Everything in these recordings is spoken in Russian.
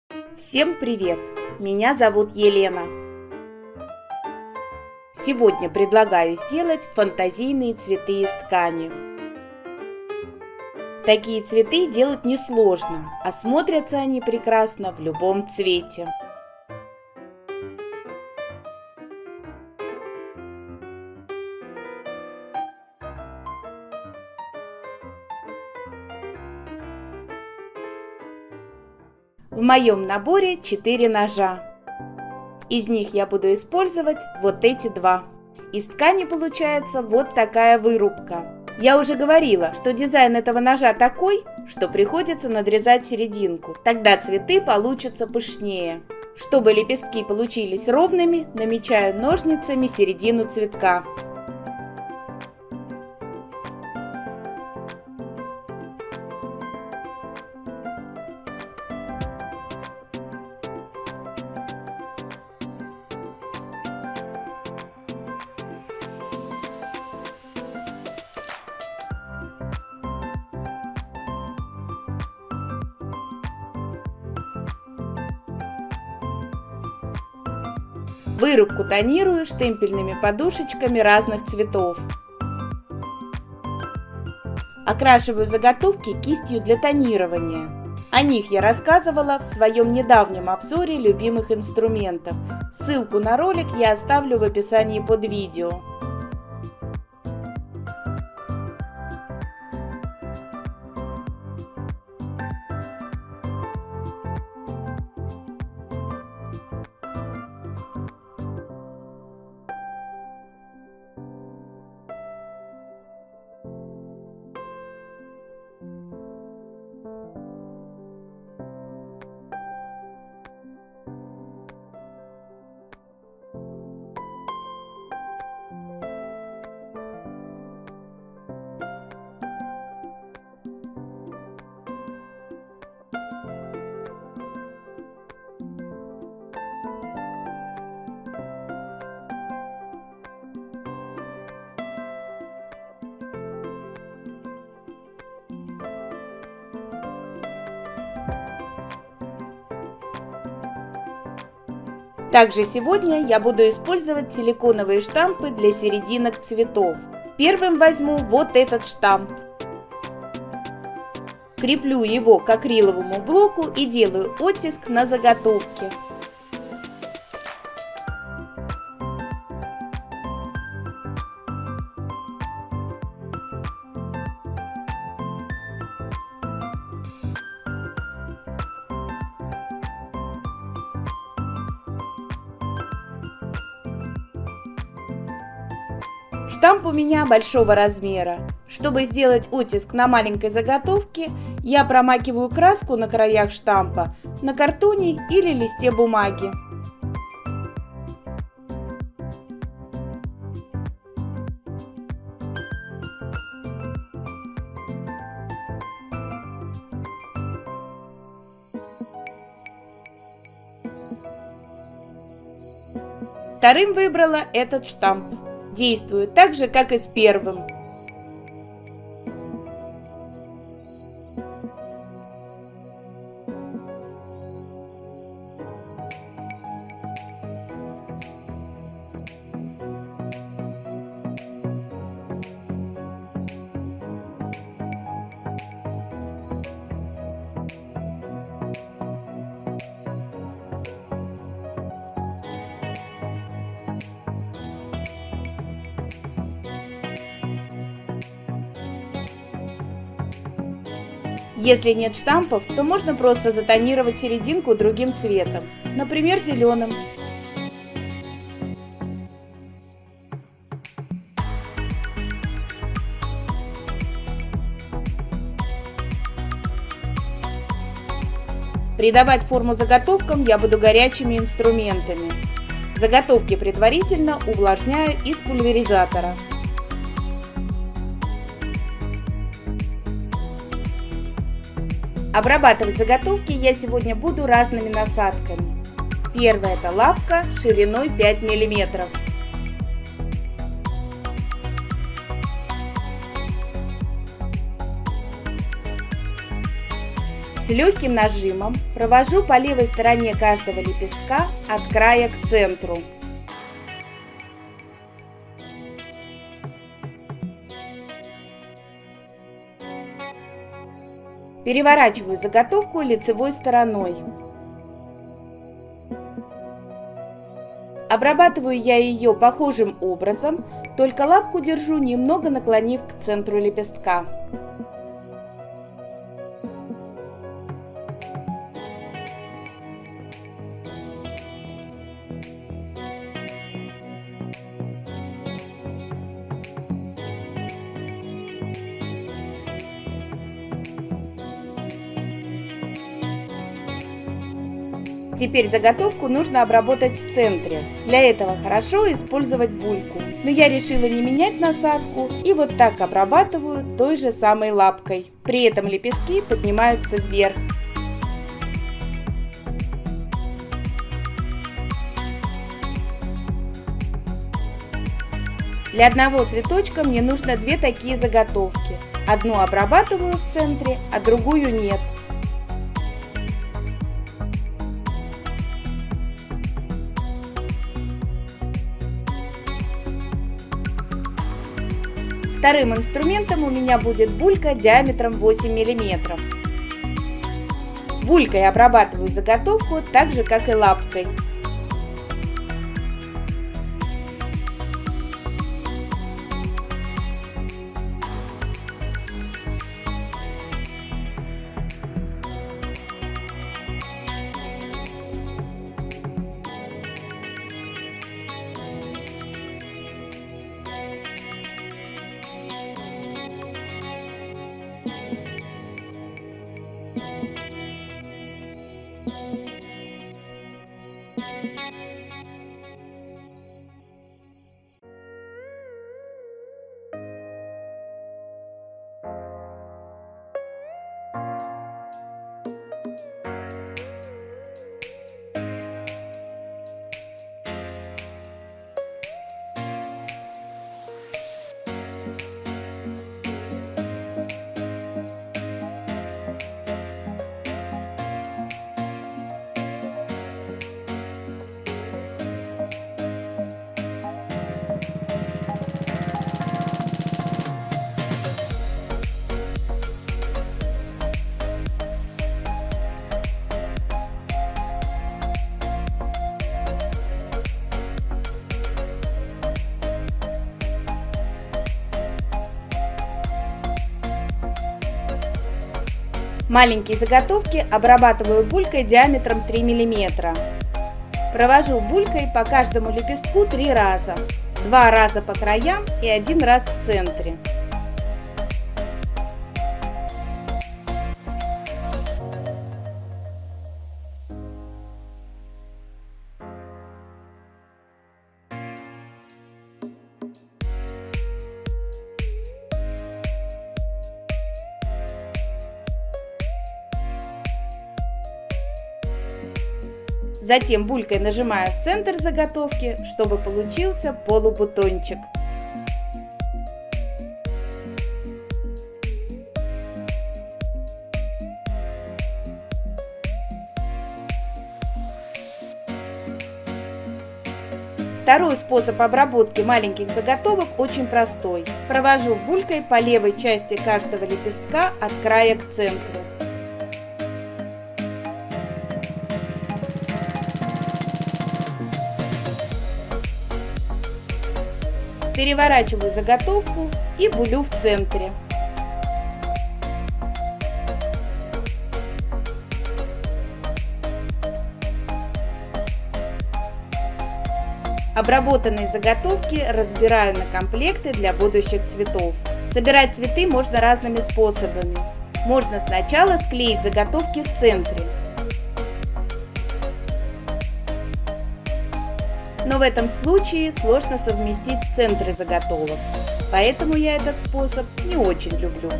Всем привет! Меня зовут Елена. Сегодня предлагаю сделать фантазийные цветы из ткани. Такие цветы делать несложно, а смотрятся они прекрасно в любом цвете. В моем наборе 4 ножа. Из них я буду использовать вот эти два. Из ткани получается вот такая вырубка. Я уже говорила, что дизайн этого ножа такой, что приходится надрезать серединку. Тогда цветы получатся пышнее. Чтобы лепестки получились ровными, намечаю ножницами середину цветка. Вырубку тонирую штемпельными подушечками разных цветов. Окрашиваю заготовки кистью для тонирования. О них я рассказывала в своем недавнем обзоре любимых инструментов. Ссылку на ролик я оставлю в описании под видео. Также сегодня я буду использовать силиконовые штампы для серединок цветов. Первым возьму вот этот штамп. Креплю его к акриловому блоку и делаю оттиск на заготовке. Штамп у меня большого размера. Чтобы сделать оттиск на маленькой заготовке, я промакиваю краску на краях штампа на картоне или листе бумаги. Вторым выбрала этот штамп. Действую так же, как и с первым. Если нет штампов, то можно просто затонировать серединку другим цветом, например, зеленым. Придавать форму заготовкам я буду горячими инструментами. Заготовки предварительно увлажняю из пульверизатора. Обрабатывать заготовки я сегодня буду разными насадками. Первая — это лапка шириной 5 мм. С легким нажимом провожу по левой стороне каждого лепестка от края к центру. Переворачиваю заготовку лицевой стороной. Обрабатываю я ее похожим образом, только лапку держу, немного наклонив к центру лепестка. Теперь заготовку нужно обработать в центре. Для этого хорошо использовать бульку. Но я решила не менять насадку и вот так обрабатываю той же самой лапкой. При этом лепестки поднимаются вверх. Для одного цветочка мне нужно две такие заготовки. Одну обрабатываю в центре, а другую нет. Вторым инструментом у меня будет булька диаметром 8 мм. Булькой обрабатываю заготовку так же, как и лапкой. Маленькие заготовки обрабатываю булькой диаметром 3 мм. Провожу булькой по каждому лепестку 3 раза. 2 раза по краям и 1 раз в центре. Затем булькой нажимаю в центр заготовки, чтобы получился полубутончик. Второй способ обработки маленьких заготовок очень простой. Провожу булькой по левой части каждого лепестка от края к центру. Переворачиваю заготовку и булю в центре. Обработанные заготовки разбираю на комплекты для будущих цветов. Собирать цветы можно разными способами. Можно сначала склеить заготовки в центре. Но в этом случае сложно совместить центры заготовок, поэтому я этот способ не очень люблю.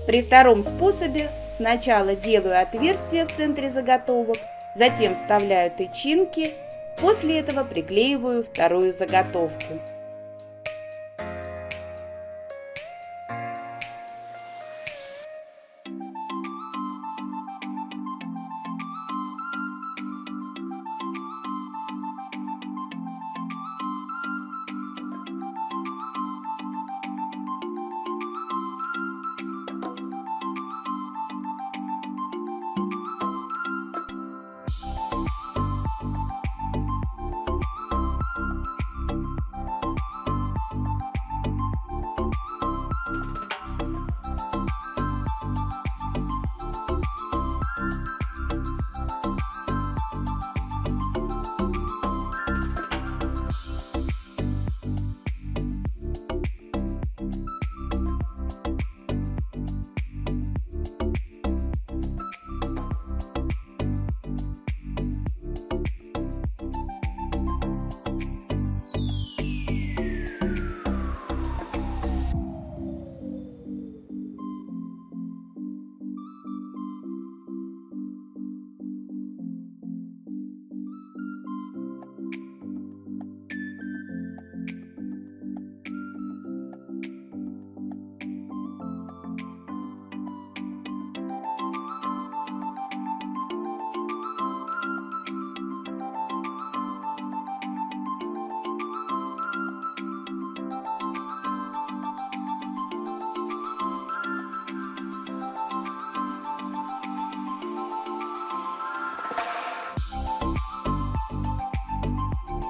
При втором способе сначала делаю отверстия в центре заготовок, затем вставляю тычинки, после этого приклеиваю вторую заготовку.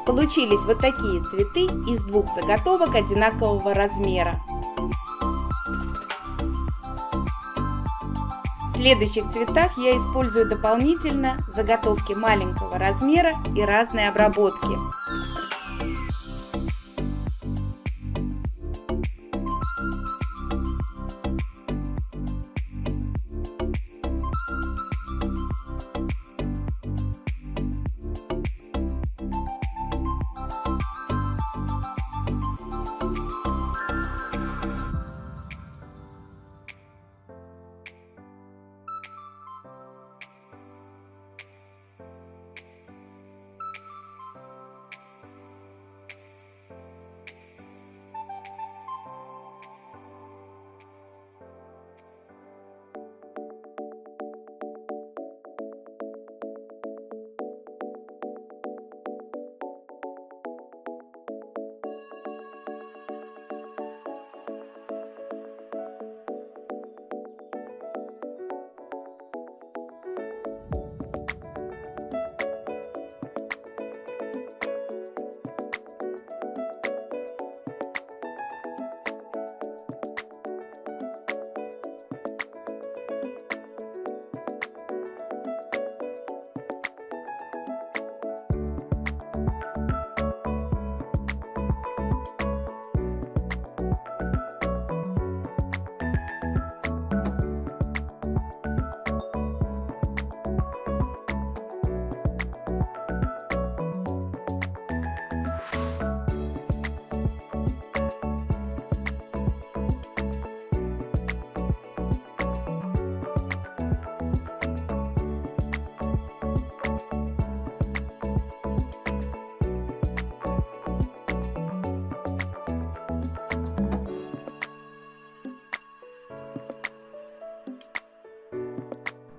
Получились вот такие цветы из двух заготовок одинакового размера. В следующих цветах я использую дополнительно заготовки маленького размера и разной обработки.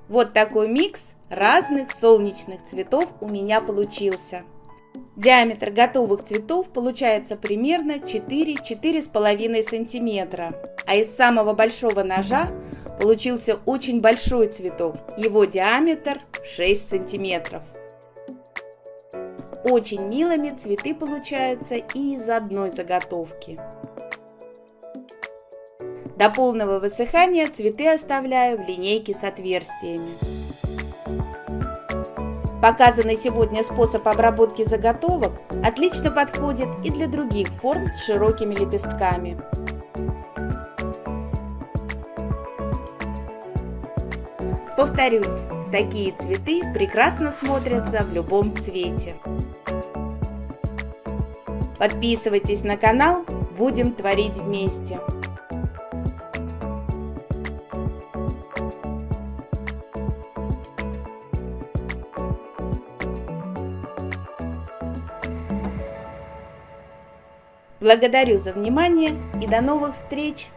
Вот такой микс разных солнечных цветов у меня получился. Диаметр готовых цветов получается примерно 4-4,5 сантиметра. А из самого большого ножа получился очень большой цветок. Его диаметр 6 сантиметров. Очень милыми цветы получаются и из одной заготовки. До полного высыхания цветы оставляю в линейке с отверстиями. Показанный сегодня способ обработки заготовок отлично подходит и для других форм с широкими лепестками. Повторюсь, такие цветы прекрасно смотрятся в любом цвете. Подписывайтесь на канал, будем творить вместе. Благодарю за внимание и до новых встреч!